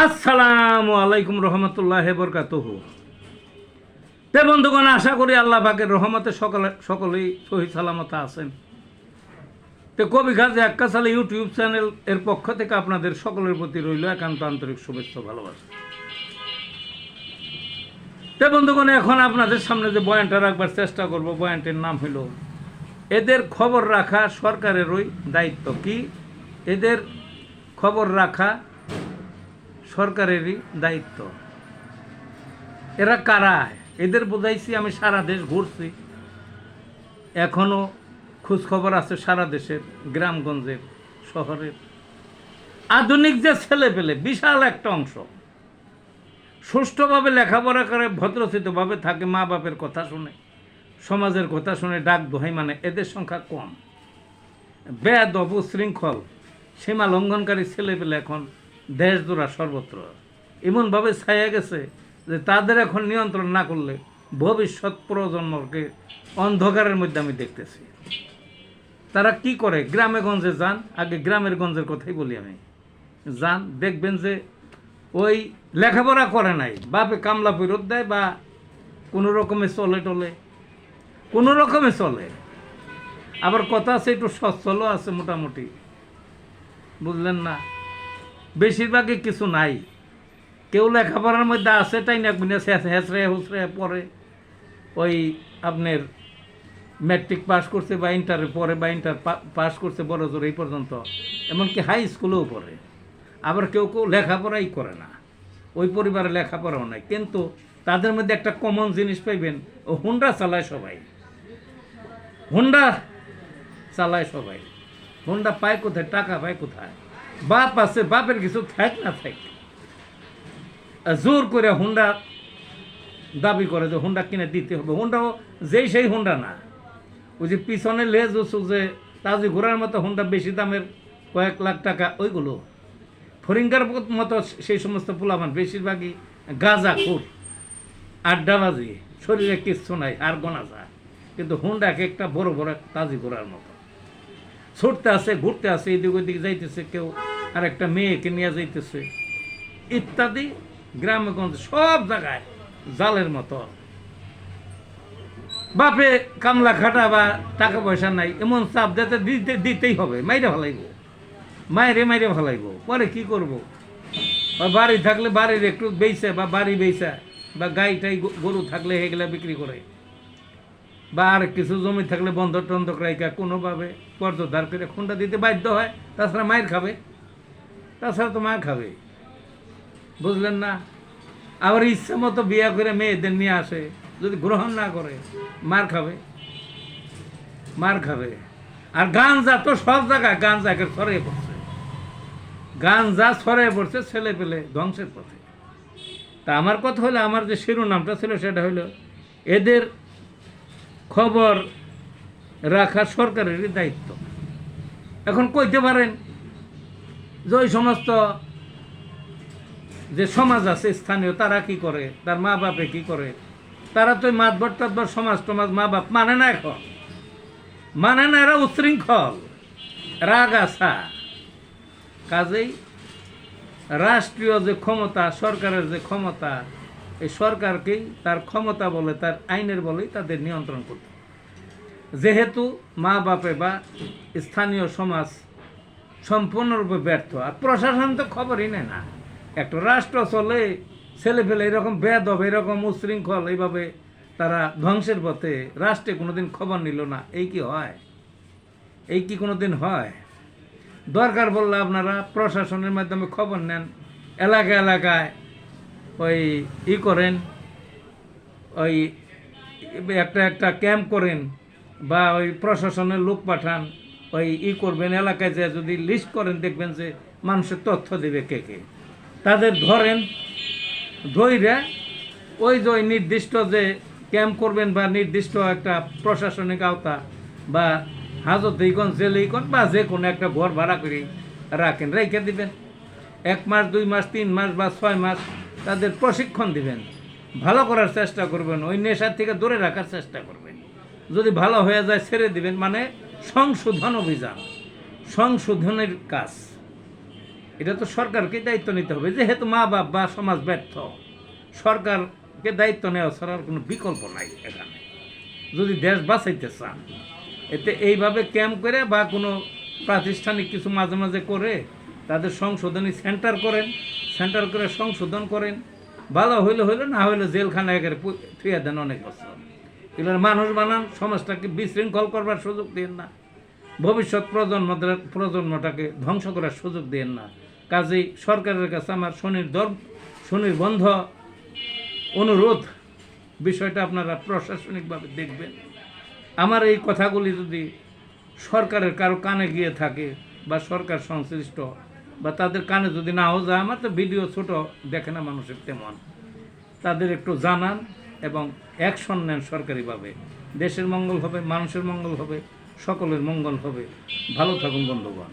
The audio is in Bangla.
আসসালামু আলাইকুম রহমতুল্লাহ বরকাতুহু। তে বন্ধুগণ, আশা করি আল্লাহ পাকের রহমতে সকলেই সহি সালামত আছেন। তে কবি গাজী আক্কাস আলী ইউটিউব চ্যানেল এর পক্ষ থেকে আপনাদের সকলের প্রতি রইল একান্ত আন্তরিক শুভেচ্ছা ভালোবাসা। তে বন্ধুগণ, এখন আপনাদের সামনে যে বয়ানটা রাখবার চেষ্টা করব, বয়ানটির নাম হইল এদের খবর রাখা সরকারেরই দায়িত্ব। কি এদের খবর রাখা সরকারেরই দায়িত্ব। এরা কারা? এদের বোঝাইছি আমি, সারা দেশ ঘুরছি, এখনও খোঁজখবর আছে সারা দেশের গ্রামগঞ্জের শহরের। আধুনিক যে ছেলে পেলে বিশাল একটা অংশ সুষ্ঠুভাবে লেখাপড়া করে ভদ্রচিতভাবে থাকে, মা বাপের কথা শুনে, সমাজের কথা শুনে ডাক দোহাই মানে, এদের সংখ্যা কম। বেয়াদব উশৃঙ্খল সীমা লঙ্ঘনকারী ছেলে পেলে এখন দেশ জোড়া সর্বত্র এমনভাবে ছায়া গেছে যে তাদের এখন নিয়ন্ত্রণ না করলে ভবিষ্যৎ প্রজন্মকে অন্ধকারের মধ্যে আমি দেখতেছি। তারা কি করে? গ্রামে গঞ্জে যান, আগে গ্রামের গঞ্জের কথাই বলি আমি। যান, দেখবেন যে ওই লেখাপড়া করে নাই, বাপে কামলা ফেরত দেয় বা কোনো রকমে চলে টলে, কোনো রকমে চলে। আবার কথা আছে একটু সচ্ছলও আছে মোটামুটি, বুঝলেন না? বেশিরভাগই কিছু নাই। কেউ লেখাপড়ার মধ্যে আছে, তাই না হেঁচড়ে হুচড়ে পড়ে, ওই আপনার ম্যাট্রিক পাস করছে বা ইন্টারে পড়ে বা ইন্টার পাস করছে বড় জোর এই পর্যন্ত, এমনকি হাই স্কুলেও পড়ে। আবার কেউ কেউ লেখাপড়াই করে না, ওই পরিবারে লেখাপড়াও নাই, কিন্তু তাদের মধ্যে একটা কমন জিনিস পাইবেন, ও হুন্ডা চালায় সবাই। হুন্ডা চালায় সবাই। হুন্ডা পায় কোথায়? টাকা পায় কোথায়? বাপ আছে, বাপের কিছু থাক না থাক, জোর করে হুন্ডা দাবি করে যে হুন্ডা কিনে দিতে হবে। হুন্ডাও যেই সেই হুন্ডা না, ওই যে পিছনে লেজ উঁচু যে তাজি ঘোড়ার মতো হুন্ডা, বেশি দামের কয়েক লাখ টাকা, ওইগুলো ফরিঙ্গার মতো সেই সমস্ত পোলাপান বেশিরভাগই গাঁজাখোর, আড্ডাবাজি, শরীরে কিচ্ছু নাই আর গোনা যায়, কিন্তু হুন্ডা এক একটা বড় বড় তাজি ঘোড়ার মতো ছুটতে আসে, ঘুরতে আসে, এদিক ওইদিকে যাইতেছে, কেউ আর একটা মেয়েকে নিয়ে যাইতেছে ইত্যাদি। গ্রামে গঞ্জে সব জায়গায় জালের মতো। বাপে কামলা খাটা বা টাকা পয়সা নাই, এমন চাপ দিতেই হবে, মাইরে ভালাইব, মাইরে ভালাইব। পরে কি করব? বাড়ি থাকলে বাড়ির একটু বেচা বা বাড়ি বেচা বা গাইটাই গরু থাকলে এগুলা বিক্রি করে, বা আর কিছু জমি থাকলে বন্ধক টন্ধক রাইকা কোনোভাবে কর্জদার করে খুন্ডা দিতে বাধ্য হয়, তাছাড়া মায়ের খাবে, তাছাড়া তো মায়ের খাবে, বুঝলেন না? আবার ইচ্ছে মতো বিয়া করে মেয়েদের নিয়ে আসে, যদি গ্রহণ না করে মার খাবে। আর গাঞ্জা তো সব জায়গায়, গাঞ্জাকে ছড়িয়ে পড়ছে, গাঞ্জা ছড়িয়ে পড়ছে, ছেলে পেলে ধ্বংসের পথে। তা আমার কথা হলো, আমার যে শিরোনামটা ছিল সেটা হলো এদের খবর রাখা সরকারেরই দায়িত্ব। এখন কইতে পারেন যে ওই সমস্ত যে সমাজ আছে স্থানীয়, তারা কি করে, তার মা বাপে কি করে? তারা তো মাতবর টাতবর সমাজ টমাজ মা বাপ মানে না, এখন মানে না, এরা উচ্ছৃঙ্খল, রাগাছা। কাজেই রাষ্ট্রীয় যে ক্ষমতা, সরকারের যে ক্ষমতা, এই সরকারকেই তার ক্ষমতা বলে, তার আইনের বলেই তাদের নিয়ন্ত্রণ করতে। যেহেতু মা বাপে বা স্থানীয় সমাজ সম্পূর্ণরূপে ব্যর্থ, আর প্রশাসন তো খবরই নেয় না। একটা রাষ্ট্র চলে, ছেলে ফেলে এরকম বেয়াদব, এরকম উশৃঙ্খল, এইভাবে তারা ধ্বংসের পথে, রাষ্ট্রে কোনোদিন খবর নিল না, এই কি হয়? এই কি কোনোদিন হয়? দরকার বললে আপনারা প্রশাসনের মাধ্যমে খবর নেন, এলাকায় ওই করেন, ওই একটা ক্যাম্প করেন, বা ওই প্রশাসনের লোক পাঠান, ওই করবেন, এলাকায় যে যদি লিস্ট করেন, দেখবেন যে মানুষের তথ্য দেবে কে কে, তাদের ধরেন, ধৈর্য ওই যে নির্দিষ্ট যে ক্যাম্প করবেন বা নির্দিষ্ট একটা প্রশাসনিক আওতা বা হাজতেইগঞ্জ জেলেইগঞ্জ বা যে কোনো একটা ঘর ভাড়া করে রাখেন, রেখে দিবেন। 1 মাস 2 মাস 3 মাস বা 6 মাস তাদের প্রশিক্ষণ দিবেন, ভালো করার চেষ্টা করবেন, ওই নেশার থেকে দূরে রাখার চেষ্টা করবেন। যদি ভালো হয়ে যায় ছেড়ে দিবেন, মানে সংশোধন অভিযান, সংশোধনের কাজ। এটা তো সরকারকে দায়িত্ব নিতে হবে, যেহেতু মা বাপ বা সমাজ ব্যর্থ, সরকারকে দায়িত্ব নেওয়া ছাড়ার কোনো বিকল্প নাই এখানে যদি দেশ বাঁচাইতে চান। এতে এইভাবে ক্যাম্প করে বা কোনো প্রাতিষ্ঠানিক কিছু মাঝে মাঝে করে তাদের সংশোধনী সেন্টার করেন, সেন্টার করে সংশোধন করেন, ভালো হইলে হইলো, না হইলে জেলখানায় একেবারে থুয়ে দেন অনেক বছর। এগুলোর মানুষ বানান, সমাজটাকে বিশৃঙ্খল করবার সুযোগ দিন না, ভবিষ্যৎ প্রজন্মটাকে ধ্বংস করার সুযোগ দিন না। কাজেই সরকারের কাছে আমার সুনির্বন্ধ অনুরোধ, বিষয়টা আপনারা প্রশাসনিকভাবে দেখবেন। আমার এই কথাগুলি যদি সরকারের কারো কানে গিয়ে থাকে বা সরকার সংশ্লিষ্ট বা তাদের কানে যদি নাও যায়, আমার তো ভিডিও ছোট দেখে না মানুষের তেমন, তাদের একটু জানান এবং অ্যাকশন নেন সরকারিভাবে। দেশের মঙ্গল হবে, মানুষের মঙ্গল হবে, সকলের মঙ্গল হবে। ভালো থাকুন বন্ধুগণ।